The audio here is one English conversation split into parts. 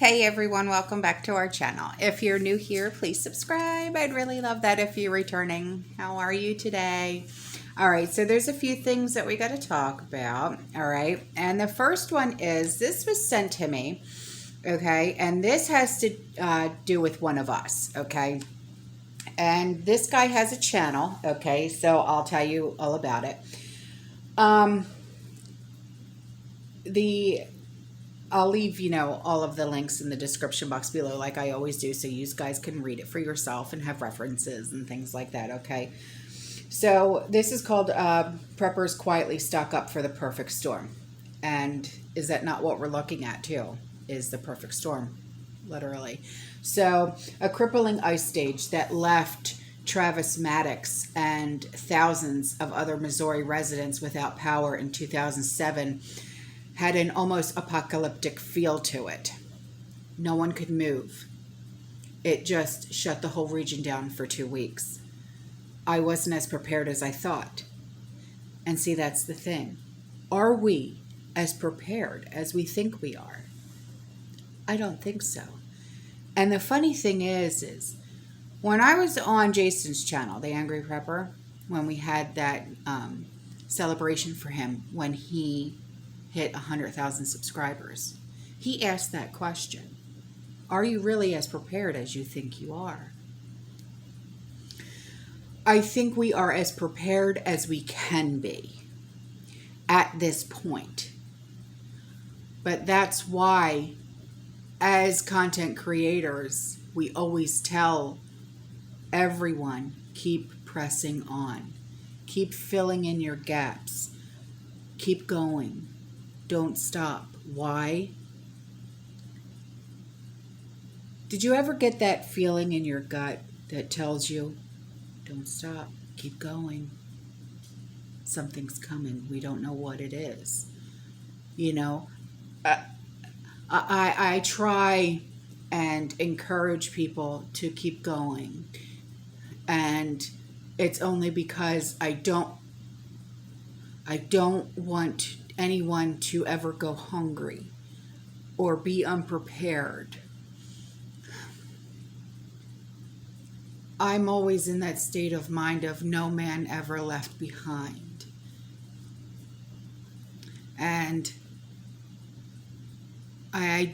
Hey everyone, welcome back to our channel. If you're new here, please subscribe. I'd really love that if you're returning. How are you today? All right, so there's a few things that we got to talk about. All right, and the first one is this was sent to me, okay, and this has to do with one of us, okay, and this guy has a channel, okay, so I'll tell you all about it. I'll leave, all of the links in the description box below like I always do so you guys can read it for yourself and have references and things like that, okay? So this is called Preppers Quietly Stock Up for the Perfect Storm. And is that not what we're looking at too? Is the perfect storm, literally. So a crippling ice stage that left Travis Maddox and thousands of other Missouri residents without power in 2007 had an almost apocalyptic feel to it. No one could move. It just shut the whole region down for 2 weeks. I wasn't as prepared as I thought. And see, that's the thing. Are we as prepared as we think we are? I don't think so. And the funny thing is when I was on Jason's channel, The Angry Prepper, when we had that celebration for him when he hit 100,000 subscribers, he asked that question. Are you really as prepared as you think you are? I think we are as prepared as we can be at this point. But that's why, as content creators, we always tell everyone, keep pressing on. Keep filling in your gaps. Keep going. Don't stop. Why? Did you ever get that feeling in your gut that tells you, don't stop, keep going? Something's coming. We don't know what it is. I try and encourage people to keep going. And it's only because I don't want anyone to ever go hungry or be unprepared. I'm always in that state of mind of no man ever left behind. And I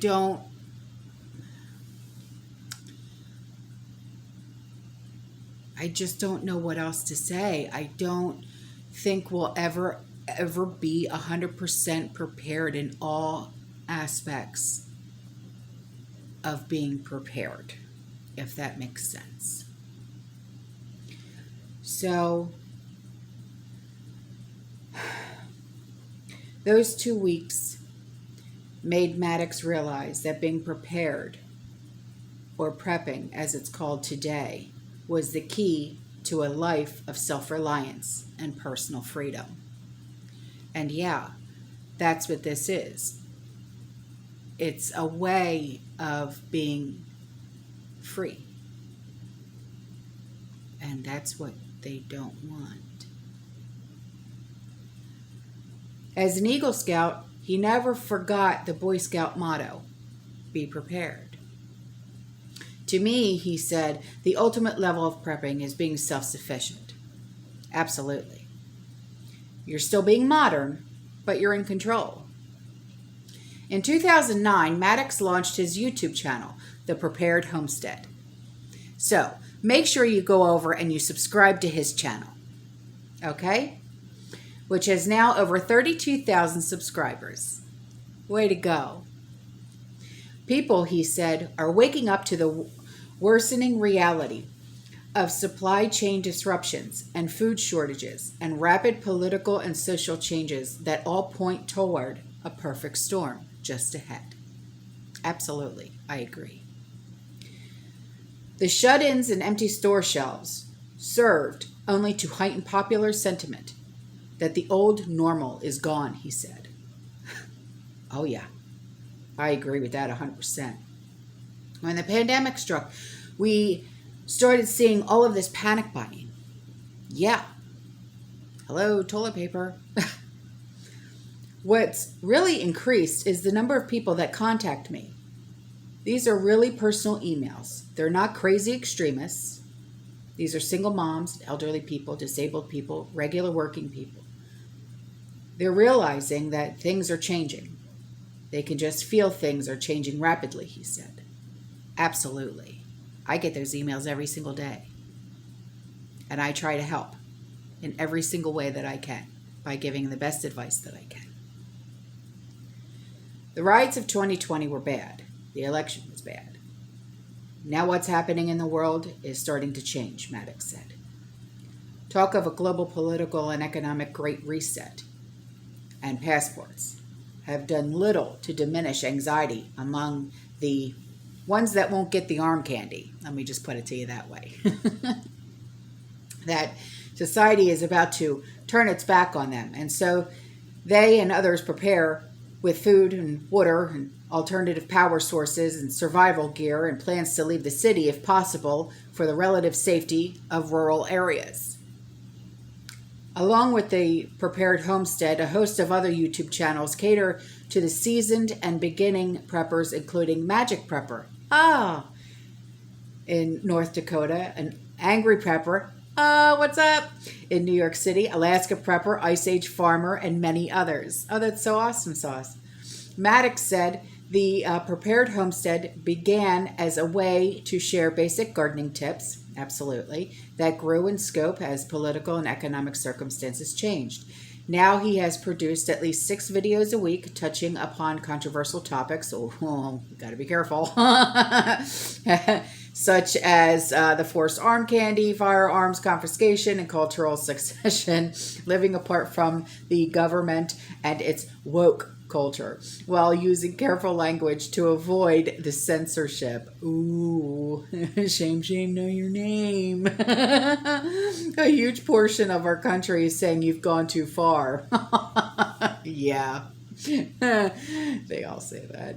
just don't know what else to say. I don't think we'll ever be 100% prepared in all aspects of being prepared, if that makes sense. So those 2 weeks made Maddox realize that being prepared, or prepping as it's called today, was the key to a life of self-reliance and personal freedom. And yeah, that's what this is. It's a way of being free. And that's what they don't want. As an Eagle Scout, he never forgot the Boy Scout motto, be prepared. To me, he said, the ultimate level of prepping is being self-sufficient. Absolutely. You're still being modern, but you're in control. In 2009, Maddox launched his YouTube channel, The Prepared Homestead. So, make sure you go over and you subscribe to his channel, okay? Which has now over 32,000 subscribers. Way to go. People, he said, are waking up to the worsening reality of supply chain disruptions and food shortages and rapid political and social changes that all point toward a perfect storm just ahead. Absolutely, I agree. The shut-ins and empty store shelves served only to heighten popular sentiment that the old normal is gone, he said. Oh yeah, I agree with that 100%. When the pandemic struck, we started seeing all of this panic buying. Yeah. Hello, toilet paper. What's really increased is the number of people that contact me These are really personal emails. They're not crazy extremists. These are single moms, elderly people, disabled people, regular working people. They're realizing that things are changing. They can just feel things are changing rapidly, he said. Absolutely. I get those emails every single day. And I try to help in every single way that I can by giving the best advice that I can. The riots of 2020 were bad. The election was bad. Now what's happening in the world is starting to change, Maddox said. Talk of a global political and economic great reset and passports have done little to diminish anxiety among the ones that won't get the arm candy. Let me just put it to you that way. That society is about to turn its back on them. And so they and others prepare with food and water and alternative power sources and survival gear and plans to leave the city if possible for the relative safety of rural areas. Along with the Prepared Homestead, a host of other YouTube channels cater to the seasoned and beginning preppers, including Magic Prepper, in North Dakota, an Angry Prepper, what's up, in New York City, Alaska Prepper, Ice Age Farmer, and many others. Oh, that's so awesome sauce. Maddox said the Prepared Homestead began as a way to share basic gardening tips, absolutely, that grew in scope as political and economic circumstances changed. Now he has produced at least 6 videos a week touching upon controversial topics. Oh, got to be careful. Such as the forced arm candy, firearms confiscation, and cultural succession, living apart from the government and its woke culture, while using careful language to avoid the censorship. Ooh, shame, shame, know your name. A huge portion of our country is saying you've gone too far. Yeah. They all say that.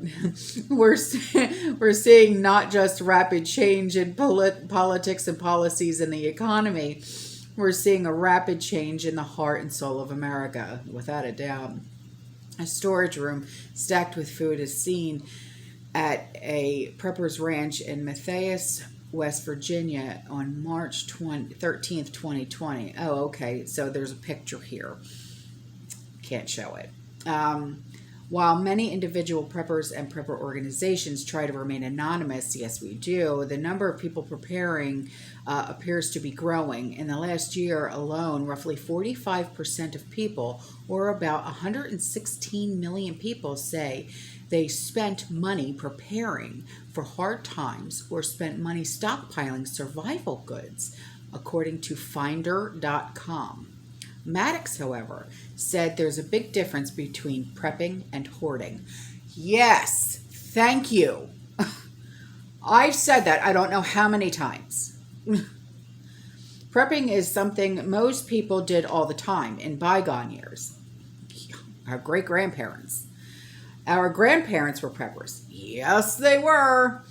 We're seeing not just rapid change in politics and policies and the economy. We're seeing a rapid change in the heart and soul of America, without a doubt. A storage room stacked with food is seen at a prepper's ranch in Matthias, West Virginia on March 13th, 2020. Oh, okay. So there's a picture here. Can't show it. While many individual preppers and prepper organizations try to remain anonymous, yes, we do, the number of people preparing appears to be growing. In the last year alone, roughly 45% of people, or about 116 million people, say they spent money preparing for hard times or spent money stockpiling survival goods, according to Finder.com. Maddox, however, said there's a big difference between prepping and hoarding. Yes, thank you. I've said that I don't know how many times. Prepping is something most people did all the time in bygone years. Our great-grandparents. Our grandparents were preppers. Yes, they were.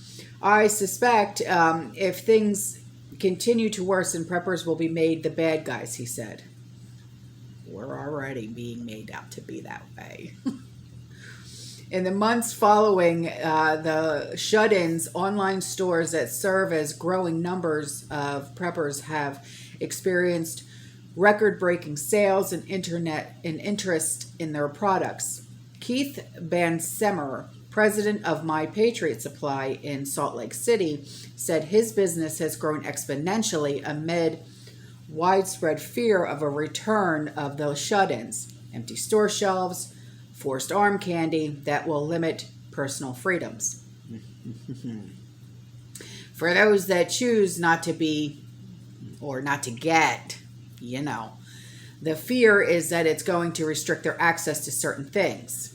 I suspect if things continue to worsen, preppers will be made the bad guys, he said. We're already being made out to be that way. In the months following the shut-ins, online stores that serve as growing numbers of preppers have experienced record-breaking sales and interest in their products. Keith Bansemer, president of My Patriot Supply in Salt Lake City, said his business has grown exponentially amid widespread fear of a return of those shut-ins, empty store shelves, forced arm candy that will limit personal freedoms. For those that choose not to be or not to get, the fear is that it's going to restrict their access to certain things.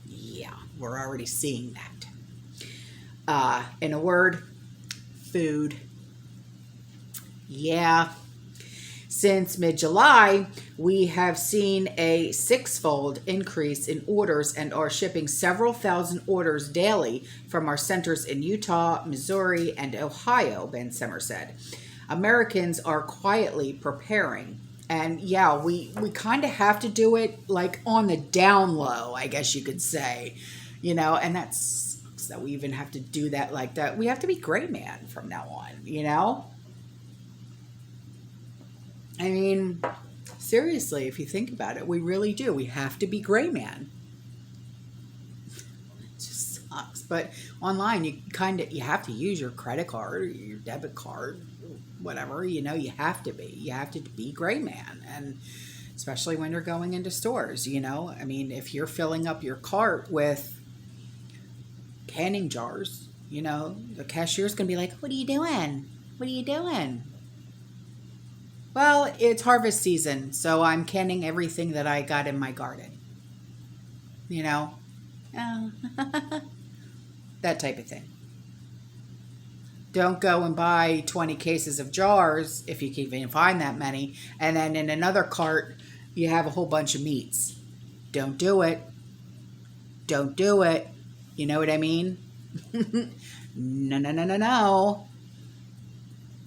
Yeah, we're already seeing that. In a word, food. Yeah. Since mid-July, we have seen a 6-fold increase in orders and are shipping several thousand orders daily from our centers in Utah, Missouri, and Ohio, Bansemer said. Americans are quietly preparing. And yeah, we kind of have to do it like on the down low, I guess you could say, and that sucks. that we even have to do that like that. We have to be gray man from now on, you know? I mean, seriously, if you think about it, we really do. We have to be gray man. It just sucks. But online, you have to use your credit card or your debit card, whatever, you know, you have to be. You have to be gray man. And especially when you're going into stores, you know? I mean, if you're filling up your cart with canning jars, you know, the cashier's going to be like, what are you doing? What are you doing? Well, it's harvest season, so I'm canning everything that I got in my garden. You know? That type of thing. Don't go and buy 20 cases of jars, if you can even find that many, and then in another cart, you have a whole bunch of meats. Don't do it. Don't do it. You know what I mean? No, no, no, no, no.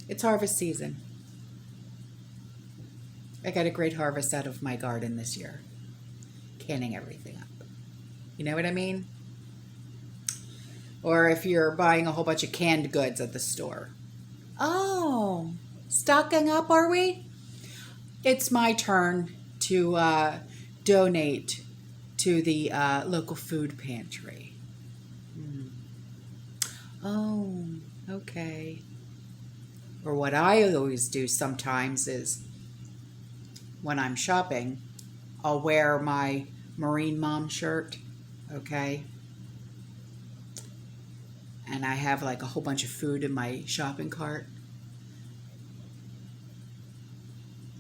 It's harvest season. I got a great harvest out of my garden this year. Canning everything up. You know what I mean? Or if you're buying a whole bunch of canned goods at the store. Oh, stocking up, are we? It's my turn to donate to the local food pantry. Oh, okay. Or what I always do sometimes is when I'm shopping, I'll wear my Marine Mom shirt, okay? And I have like a whole bunch of food in my shopping cart.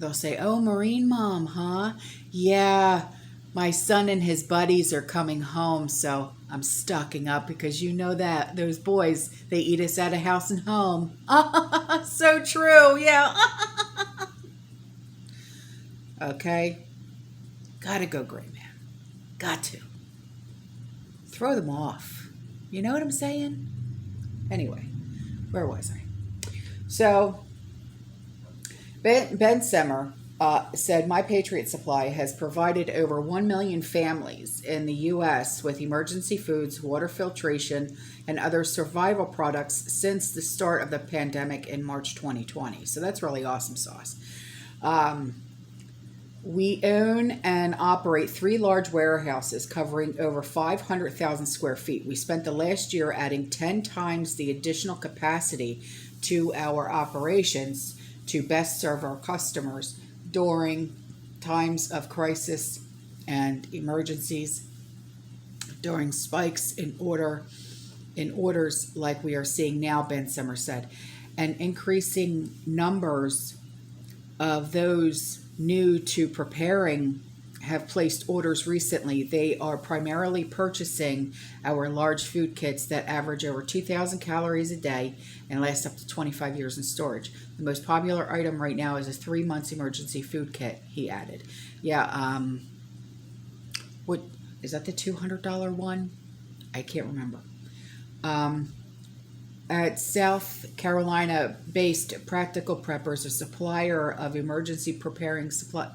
They'll say, oh, Marine Mom, huh? Yeah, my son and his buddies are coming home, so I'm stocking up because you know that those boys, they eat us out of house and home. So true, yeah. Okay? Gotta go gray, man. Got to. Throw them off. You know what I'm saying? Anyway, where was I? So, Ben Semmer said, My Patriot Supply has provided over 1 million families in the U.S. with emergency foods, water filtration, and other survival products since the start of the pandemic in March 2020. So that's really awesome sauce. We own and operate 3 large warehouses covering over 500,000 square feet. We spent the last year adding 10 times the additional capacity to our operations to best serve our customers during times of crisis and emergencies, during spikes in orders like we are seeing now, Ben Summer said, and increasing numbers of those new to preparing have placed orders recently. They are primarily purchasing our large food kits that average over 2,000 calories a day and last up to 25 years in storage. The most popular item right now is a 3 months emergency food kit, he added. Yeah, what is that, the $200 one? I can't remember. At South Carolina-based Practical Preppers, a supplier of emergency preparing supply.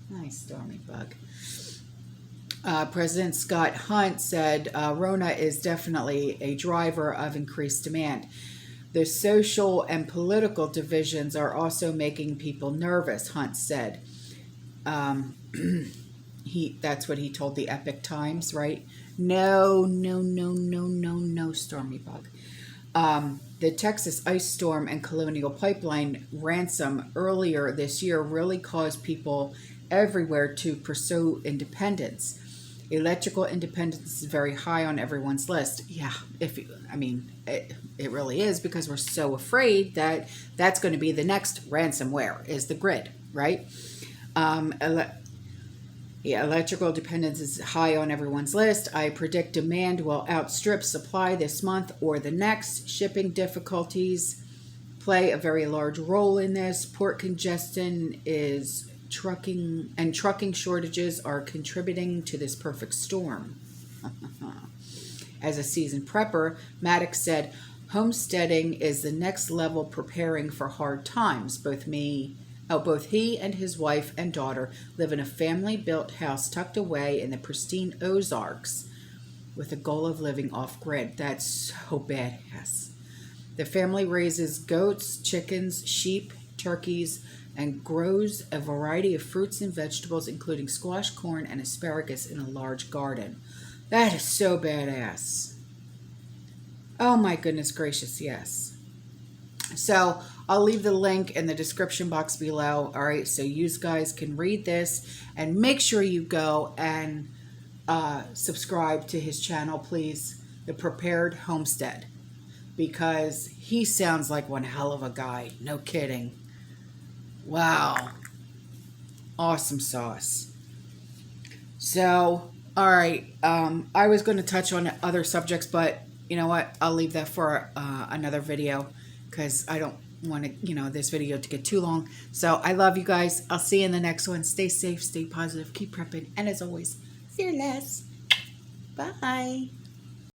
Nice, Stormy Bug. President Scott Hunt said Rona is definitely a driver of increased demand. The social and political divisions are also making people nervous, Hunt said. That's what he told the Epic Times, right? No, Stormy Bug. The Texas ice storm and Colonial Pipeline ransom earlier this year really caused people everywhere to pursue independence. Electrical independence is very high on everyone's list. Yeah, it really is, because we're so afraid that that's going to be the next ransomware, is the grid, right? Electrical dependence is high on everyone's list. I predict demand will outstrip supply this month or the next. Shipping difficulties play a very large role in this. Port congestion is trucking shortages are contributing to this perfect storm. As a seasoned prepper, Maddox said, homesteading is the next level preparing for hard times. Both he and his wife and daughter live in a family-built house tucked away in the pristine Ozarks. with the goal of living off grid. That's so badass. The family raises goats, chickens, sheep, turkeys, and grows a variety of fruits and vegetables, including squash, corn, and asparagus in a large garden. That is so badass. Oh my goodness gracious, yes. So I'll leave the link in the description box below. All right, so you guys can read this, and make sure you go and subscribe to his channel, please. The Prepared Homestead, because he sounds like one hell of a guy. No kidding. Wow. Awesome sauce. So, all right. I was going to touch on other subjects, but you know what? I'll leave that for another video, because I don't want to, this video to get too long. So I love you guys. I'll see you in the next one. Stay safe, stay positive, keep prepping, and as always, fearless. Bye.